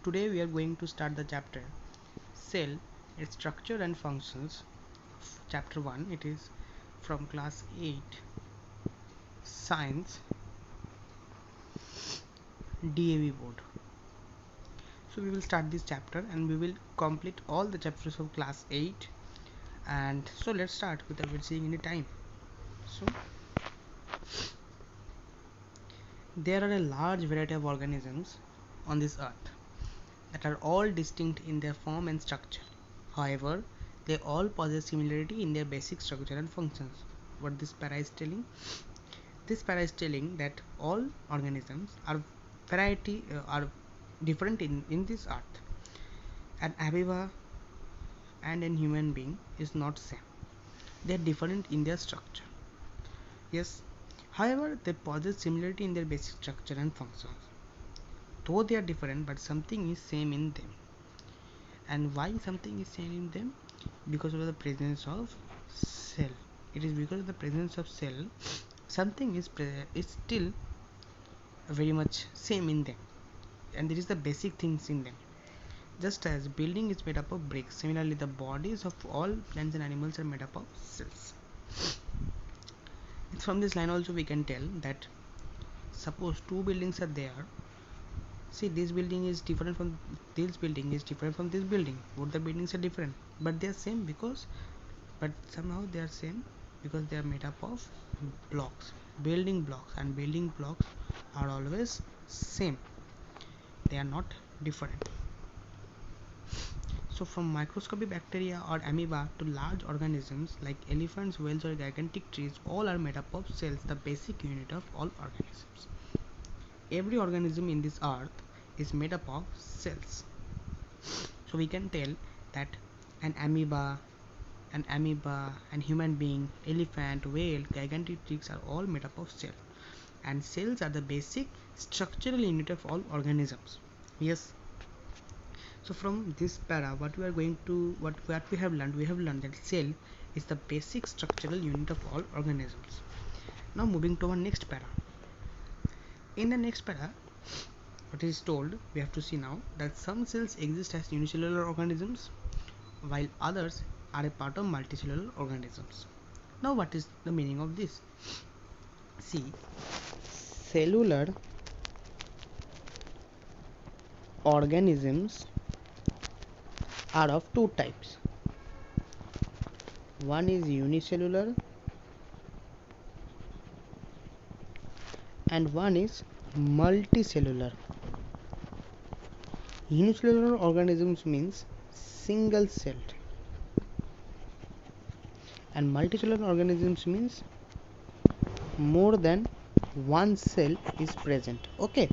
today we are going to start the chapter Cell, its structure and functions. Chapter 1. It is from class 8 Science DAV board. So we will start this chapter and we will complete all the chapters of class 8. And so let's start without wasting any time. So there are a large variety of organisms on this earth that are all distinct in their form and structure. However, they all possess similarity in their basic structure and functions. What this para is telling? This para is telling that all organisms are different in this earth. An amoeba and a human being is not same. They are different in their structure. Yes. However, they possess similarity in their basic structure and functions. Though they are different, but something is same in them. And why something is same in them? Because of the presence of cell. It is because of the presence of cell something is still very much same in them, and there is the basic things in them. Just as building is made up of bricks, similarly the bodies of all plants and animals are made up of cells. From this line also we can tell that suppose two buildings are there. See, this building is different from this building, is different from this building. Both the buildings are different, but they are same but somehow they are same because they are made up of blocks, building blocks, and building blocks are always same. They are not different. So from microscopic bacteria or amoeba to large organisms like elephants, whales, or gigantic trees, all are made up of cells, the basic unit of all organisms. Every organism in this earth is made up of cells. So we can tell that an amoeba, and human being, elephant, whale, gigantic trees are all made up of cells, and cells are the basic structural unit of all organisms. Yes. So from this para, what we have learned that cell is the basic structural unit of all organisms. Now moving to our next para. In the next para, what is told, we have to see now that some cells exist as unicellular organisms while others are a part of multicellular organisms. Now what is the meaning of this? See, cellular organisms are of two types. One is unicellular and one is multicellular. Unicellular organisms means single celled, and multicellular organisms means more than one cell is present. Okay,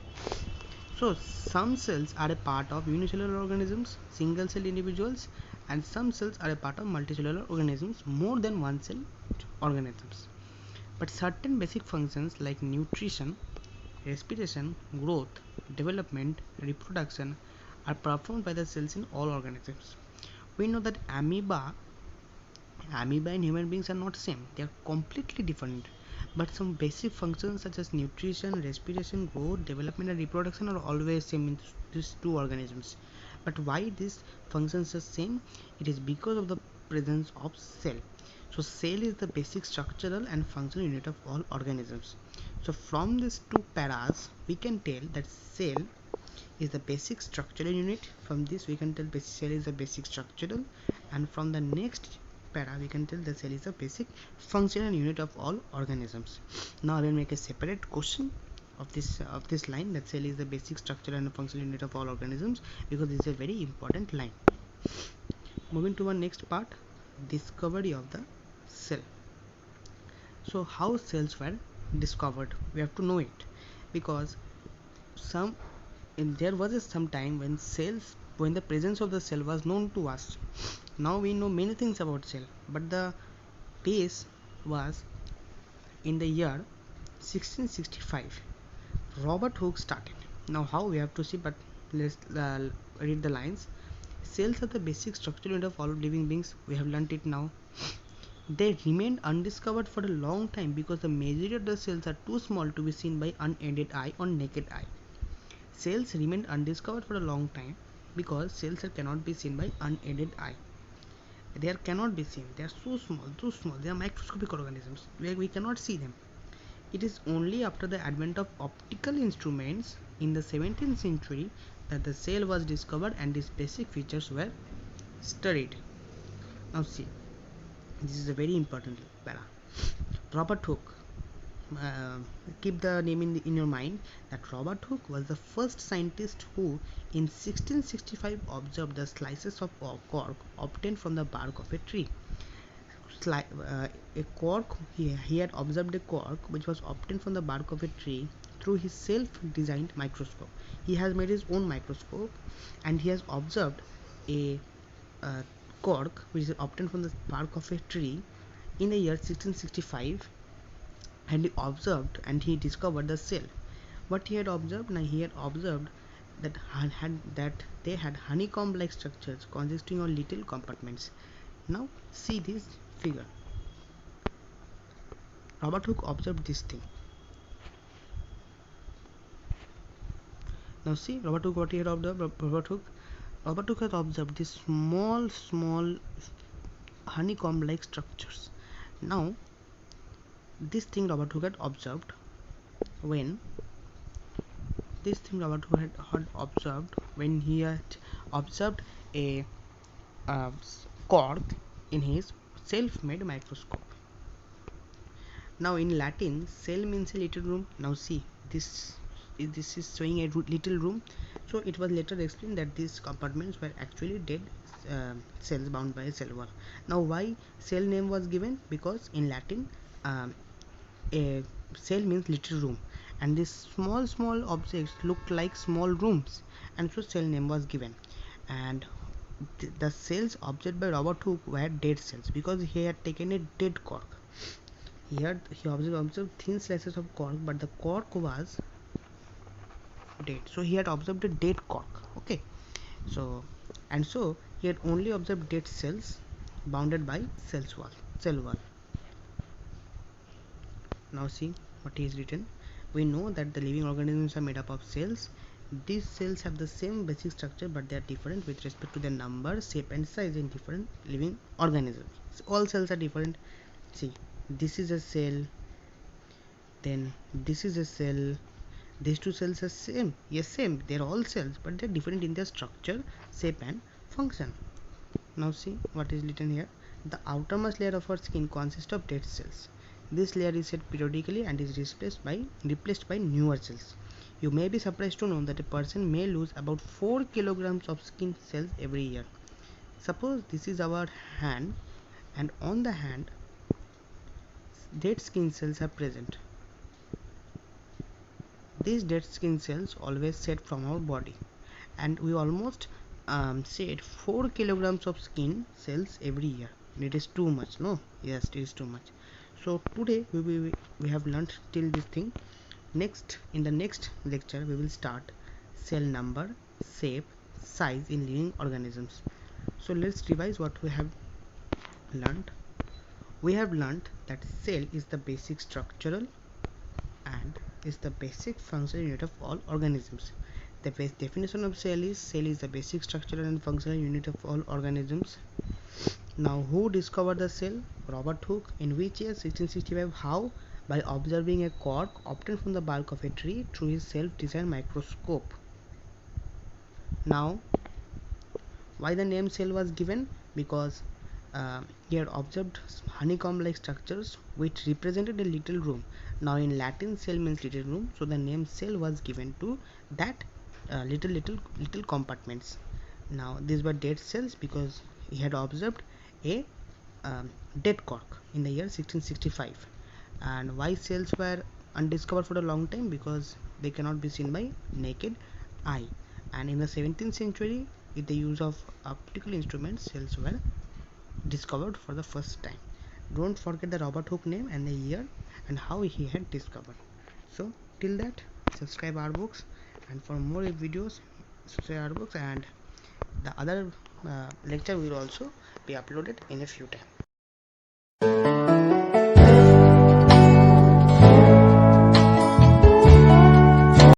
so some cells are a part of unicellular organisms, single cell individuals, and some cells are a part of multicellular organisms, more than one cell organisms. But certain basic functions like nutrition, respiration, growth, development, reproduction are performed by the cells in all organisms. We know that amoeba and human beings are not same. They are completely different. But some basic functions such as nutrition, respiration, growth, development, and reproduction are always same in these two organisms. But why these functions are same? It is because of the presence of cell. So cell is the basic structural and functional unit of all organisms. So from these two paras, we can tell that cell is the basic structural unit. From this we can tell cell is the basic structural, and from the next para we can tell the cell is the basic functional unit of all organisms. Now I will make a separate question of this line, that cell is the basic structural and functional unit of all organisms, because this is a very important line. Moving to our next part, discovery of the cell. So how cells were discovered? We have to know it, because there was some time when the presence of the cell was known to us. Now we know many things about cell, but the base was in the year 1665. Robert Hooke started. Now how, we have to see, but let's read the lines. Cells are the basic structural unit of all living beings. We have learnt it now. They remained undiscovered for a long time because the majority of the cells are too small to be seen by unaided eye or naked eye. Cells remained undiscovered for a long time because cells cannot be seen by unaided eye. They cannot be seen. They are so small, too small. They are microscopic organisms. We cannot see them. It is only after the advent of optical instruments in the 17th century that the cell was discovered and its basic features were studied. Now see, this is a very important para. Robert Hooke. Keep the name in your mind that Robert Hooke was the first scientist who in 1665 observed the slices of cork obtained from the bark of a tree. A cork, he had observed a cork which was obtained from the bark of a tree through his self-designed microscope. He has made his own microscope and he has observed a cork which is obtained from the bark of a tree in the year 1665, and he observed and he discovered the cell. What he had observed? Now he had observed that they had honeycomb-like structures consisting of little compartments. Now see this figure. Robert Hooke observed this thing. Now see, Robert Hooke, what he had observed? Robert Hooke had observed these small honeycomb-like structures. Now this thing Robert Hooke had observed when he had observed a cork in his self-made microscope. Now in Latin, cell means a little room. Now see, this is showing a little room. So it was later explained that these compartments were actually dead cells bound by a cell wall. Now why cell name was given? Because in Latin, a cell means little room, and these small objects looked like small rooms, and so cell name was given. And the cells observed by Robert Hooke were dead cells because he had taken a dead cork. He observed thin slices of cork, but the cork was dead. So he had observed a dead cork. Okay, so he had only observed dead cells bounded by cell wall. Now see what is written. We know that the living organisms are made up of cells. These cells have the same basic structure, but they are different with respect to their number, shape and size in different living organisms. So all cells are different. See, this is a cell, then this is a cell. These two cells are same. Yes, same. They are all cells, but they are different in their structure, shape and function. Now see what is written here. The outermost layer of our skin consists of dead cells. This layer is shed periodically and is replaced by newer cells. You may be surprised to know that a person may lose about 4 kilograms of skin cells every year. Suppose this is our hand, and on the hand dead skin cells are present. These dead skin cells always shed from our body, and we almost shed 4 kilograms of skin cells every year. It is too much, no? Yes, it is too much. So today we have learnt till this thing. In the next lecture we will start cell number, shape, size in living organisms. So let's revise what we have learnt. We have learnt that cell is the basic structural and is the basic functional unit of all organisms. The best definition of cell is the basic structural and functional unit of all organisms. Now who discovered the cell? Robert Hooke. In which year? 1665. How? By observing a cork obtained from the bark of a tree through his self-designed microscope. Now why the name cell was given? Because he had observed honeycomb-like structures which represented a little room. Now in Latin, cell means little room, so the name cell was given to that little compartments. Now these were dead cells because he had observed a dead cork in the year 1665. And why cells were undiscovered for a long time? Because they cannot be seen by naked eye. And in the 17th century, with the use of optical instruments, cells were discovered for the first time. Don't forget the Robert Hooke name and the year and how he had discovered. So till that, subscribe our books, and for more videos subscribe our books, and the other lecture will also be uploaded in a few time.